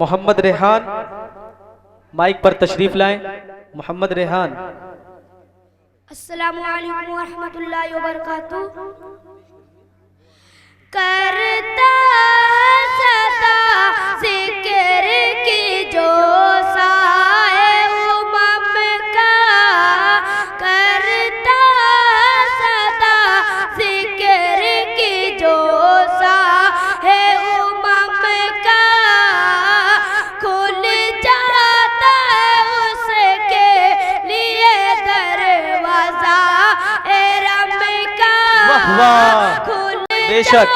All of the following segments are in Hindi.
मोहम्मद रेहान माइक पर तशरीफ लाएं। मोहम्मद रेहान। अस्सलामु अलैकुम वरहमतुल्लाहि वबरकातुहू। करता सदा जिक्र की जो साए उमम का, करता सदा जिक्र की जो साए उमम का, खुल जाता उसके लिए दरवाजा रम का। वाह वाह, बेशक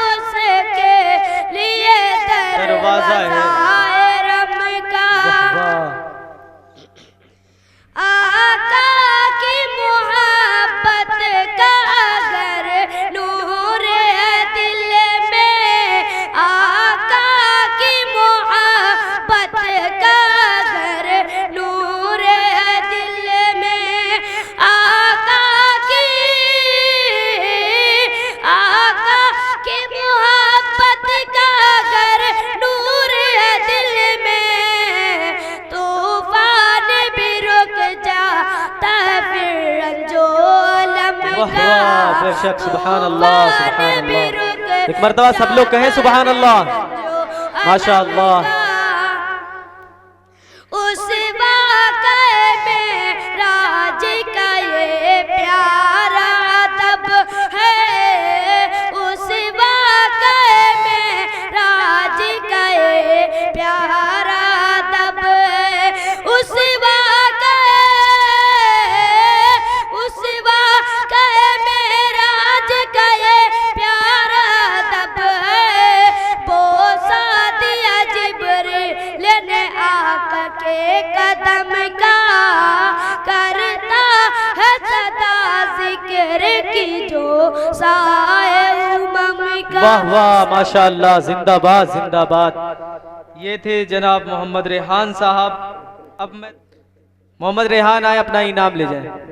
उसके लिए दरवाजा है रम का। वाह। आका की मोहब्बत का अगर नूर है दिल में, आका की मोहब्बत का अगर नूर है दिल में, आका की मोहब्बत का अगर नूर है दिल में, तूफान भी रुक जाता फिर रंजोलम का। बेशक, सुभान अल्लाह सुभान अल्लाह। एक मर्तबा सब लोग कहें सुभान अल्लाह, माशा अल्लाह। उस वाक़े में राज का ये प्यारा तब है, उस वाक़े में राज का ये प्यारा तब है, उस वाक़े में राज का ये प्यारा तब है। बोसा दिया जिब्रील ने आका के कदम का, करता है सदा जिक्र की जो साए उमम का। वाह वाह, माशा अल्लाह, जिंदाबाद जिंदाबाद। ये थे जनाब मोहम्मद रेहान साहब। अब मैं मोहम्मद रेहान आए, अपना इनाम ले जाएं।